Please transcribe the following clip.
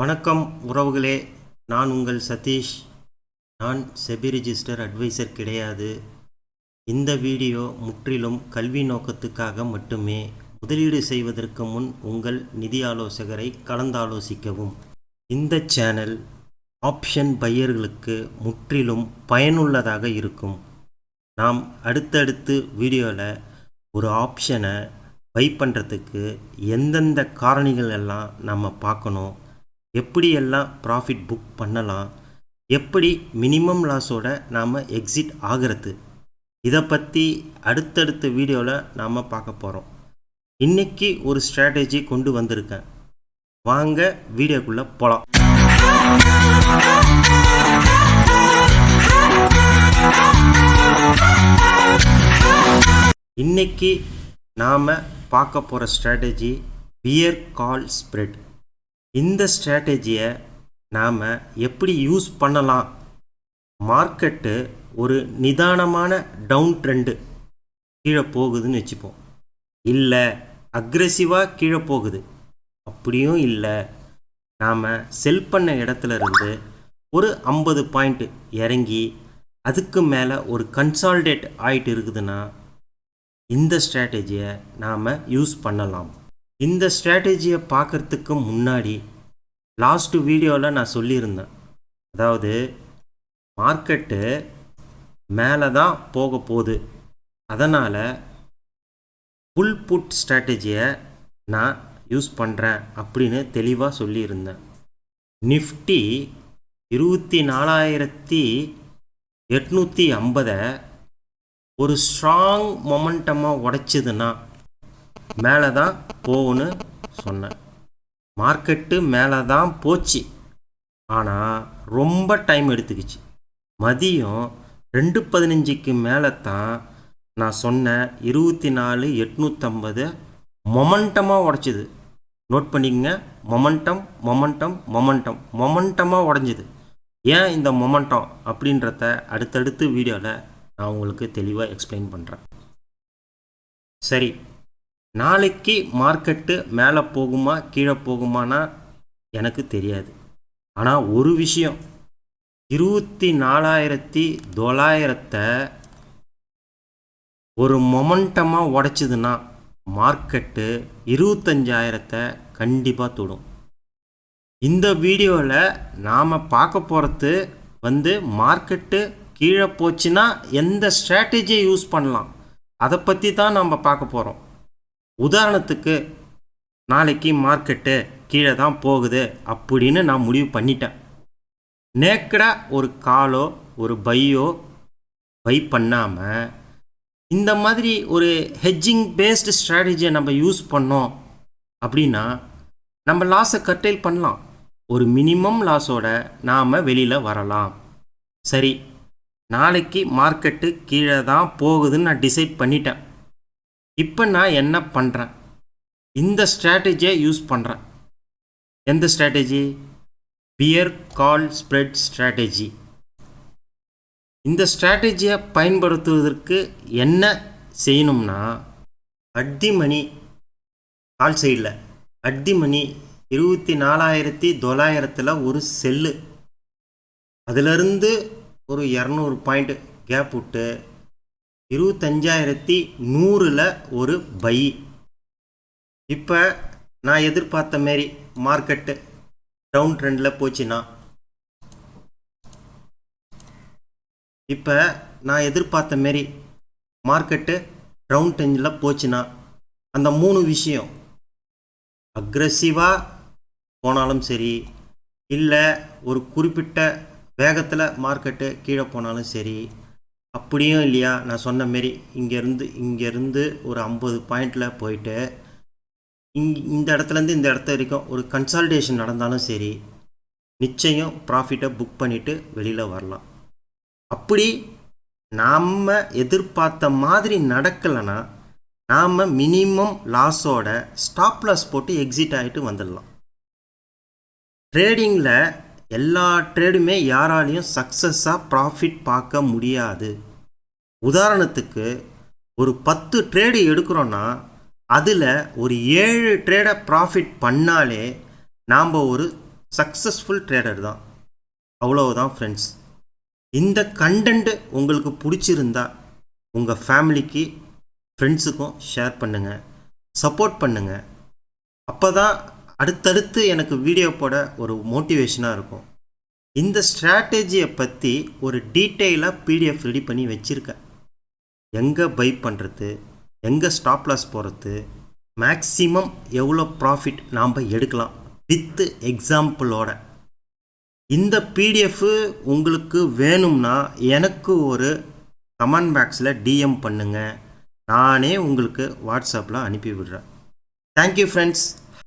வணக்கம் உறவுகளே, நான் உங்கள் சதீஷ். நான் செபி ரிஜிஸ்டர் அட்வைசர் கிடையாது. இந்த வீடியோ முற்றிலும் கல்வி நோக்கத்துக்காக மட்டுமே. முதலீடு செய்வதற்கு முன் உங்கள் நிதி ஆலோசகரை கலந்தாலோசிக்கவும். இந்த சேனல் ஆப்ஷன் பையர்களுக்கு முற்றிலும் பயனுள்ளதாக இருக்கும். நாம் அடுத்தடுத்து வீடியோவில் ஒரு ஆப்ஷனை பை பண்ணுறதுக்கு எந்தெந்த காரணிகள் எல்லாம் நம்ம பார்க்கணும், எப்படியெல்லாம் ப்ராஃபிட் புக் பண்ணலாம், எப்படி மினிமம் லாஸோட நாம் எக்ஸிட் ஆகிறது, இதை பற்றி அடுத்தடுத்த வீடியோவில் நாம் பார்க்க போகிறோம். இன்றைக்கி ஒரு ஸ்ட்ராட்டஜி கொண்டு வந்திருக்கேன். வாங்க வீடியோக்குள்ளே போகலாம். இன்றைக்கி நாம் பார்க்க போகிற ஸ்ட்ராட்டஜி பியர் கால் ஸ்ப்ரெட். இந்த ஸ்ட்ராட்டஜியை நாம் எப்படி யூஸ் பண்ணலாம்? மார்க்கெட்டு ஒரு நிதானமான டவுன் ட்ரெண்டு கீழே போகுதுன்னு வச்சுப்போம். இல்லை அக்ரெசிவாக கீழே போகுது, அப்படியும் இல்லை, நாம் செல் பண்ண இடத்துல இருந்து ஒரு 50 பாயிண்ட் இறங்கி அதுக்கு மேலே ஒரு கன்சால்டேட் ஆகிட்டு இருக்குதுன்னா இந்த ஸ்ட்ராட்டஜியை நாம் யூஸ் பண்ணலாம். இந்த ஸ்ட்ராட்டஜியை பார்க்குறதுக்கு முன்னாடி லாஸ்ட்டு வீடியோவில் நான் சொல்லியிருந்தேன், அதாவது மார்க்கெட்டு மேலே தான் போக போகுது, அதனால் புல் புட் ஸ்ட்ராட்டஜியை நான் யூஸ் பண்ணுறேன் அப்படின்னு தெளிவாக சொல்லியிருந்தேன். நிஃப்டி 24,850 ஒரு ஸ்ட்ராங் மொமெண்டமாக உடைச்சிதுன்னா மேலே தான் போகுன்னு சொன்னேன். மார்க்கெட்டு மேலே தான் போச்சு, ஆனால் ரொம்ப டைம் எடுத்துக்கிச்சு. மதியம் 2:15க்கு மேலே தான் நான் சொன்ன 24,850 மொமெண்டமாக உடைச்சிது. நோட் பண்ணிக்கங்க, மொமெண்டமாக உடைஞ்சிது. ஏன் இந்த மொமெண்டம் அப்படின்றத அடுத்தடுத்து வீடியோவில் நான் உங்களுக்கு தெளிவாக எக்ஸ்பிளைன் பண்ணுறேன். சரி, நாளைக்கு மார்க்கெட்டு மேலே போகுமா கீழே போகுமானா எனக்கு தெரியாது. ஆனால் ஒரு விஷயம், 24,900 ஒரு மொமெண்டமாக உடைச்சிதுன்னா மார்க்கெட்டு 25,000 கண்டிப்பாக தொடும். இந்த வீடியோவில் நாம் பார்க்க போகிறது மார்க்கெட்டு கீழே போச்சுன்னா எந்த ஸ்ட்ராட்டஜியை யூஸ் பண்ணலாம், அதை பற்றி தான் நம்ம பார்க்க போகிறோம். உதாரணத்துக்கு, நாளைக்கு மார்க்கெட்டு கீழே தான் போகுது அப்படின்னு நான் முடிவு பண்ணிட்டேன். நேக்கடாக ஒரு காலோ ஒரு பை பண்ணாமல் இந்த மாதிரி ஒரு ஹெட்ஜிங் பேஸ்டு ஸ்ட்ராட்டஜியை நம்ம யூஸ் பண்ணோம் அப்படின்னா நம்ம லாஸை கர்டைல் பண்ணலாம். ஒரு மினிமம் லாஸோட நாம் வெளியில் வரலாம். சரி, நாளைக்கு மார்க்கெட்டு கீழே தான் போகுதுன்னு நான் டிசைட் பண்ணிட்டேன். இப்போ நான் என்ன பண்ணுறேன்? இந்த ஸ்ட்ராட்டஜியை யூஸ் பண்ணுறேன். எந்த ஸ்ட்ராட்டஜி? பியர் கால் ஸ்ப்ரெட் ஸ்ட்ராட்டஜி. இந்த ஸ்ட்ராட்டஜியை பயன்படுத்துவதற்கு என்ன செய்யணும்னா, அட் மணி கால் சைடில் 24,900 ஒரு செல்லு, அதிலிருந்து ஒரு 200 பாயிண்ட் கேப் விட்டு 25,100 ஒரு பை. இப்போ நான் எதிர்பார்த்த மாரி மார்க்கெட்டு டவுன் ட்ரெண்டில் போச்சுன்னா, இப்போ நான் எதிர்பார்த்த மாரி மார்க்கெட்டு டவுன் ட்ரெண்டில் போச்சுன்னா அந்த 3 விஷயம், அக்ரெசிவாக போனாலும் சரி, இல்லை ஒரு குறிப்பிட்ட வேகத்தில் மார்க்கெட்டு கீழே போனாலும் சரி, அப்படியும் இல்லையா நான் சொன்ன மாரி இங்கேருந்து ஒரு 50 பாயிண்டில் போயிட்டு இந்த இடத்துலேருந்து இந்த இடத்து வரைக்கும் ஒரு கன்சால்டேஷன் நடந்தாலும் சரி, நிச்சயம் ப்ராஃபிட்டை புக் பண்ணிவிட்டு வெளியில் வரலாம். அப்படி நாம் எதிர்பார்த்த மாதிரி நடக்கலைன்னா நாம் மினிமம் லாஸோட ஸ்டாப் லாஸ் போட்டு எக்ஸிட் ஆகிட்டு வந்துடலாம். ட்ரேடிங்கில் எல்லா ட்ரேடுமே யாராலையும் சக்ஸஸாக ப்ராஃபிட் பார்க்க முடியாது. உதாரணத்துக்கு, ஒரு 10 ட்ரேடு எடுக்கிறோன்னா அதில் ஒரு 7 ட்ரேடை ப்ராஃபிட் பண்ணாலே நாம் ஒரு சக்ஸஸ்ஃபுல் ட்ரேடர் தான். அவ்வளவுதான் ஃப்ரெண்ட்ஸ். இந்த கண்டென்ட் உங்களுக்கு பிடிச்சிருந்தா உங்கள் ஃபேமிலிக்கு ஃப்ரெண்ட்ஸுக்கும் ஷேர் பண்ணுங்கள், சப்போர்ட் பண்ணுங்கள். அப்போ தான் அடுத்தடுத்து எனக்கு வீடியோ போட ஒரு மோட்டிவேஷனாக இருக்கும். இந்த ஸ்ட்ராட்டஜியை பற்றி ஒரு டீட்டெயிலாக பிடிஎஃப் ரெடி பண்ணி வச்சுருக்கேன். எங்கே பை பண்ணுறது, எங்கே ஸ்டாப் லாஸ் போகிறது, மேக்ஸிமம் எவ்வளோ ப்ராஃபிட் நாம் எடுக்கலாம் வித் எக்ஸாம்பிளோட. இந்த பிடிஎஃப் உங்களுக்கு வேணும்னா எனக்கு ஒரு கமெண்ட் பாக்ஸில் டிஎம் பண்ணுங்கள், நானே உங்களுக்கு வாட்ஸ்அப்பில் அனுப்பி விடுறேன். Thank you friends.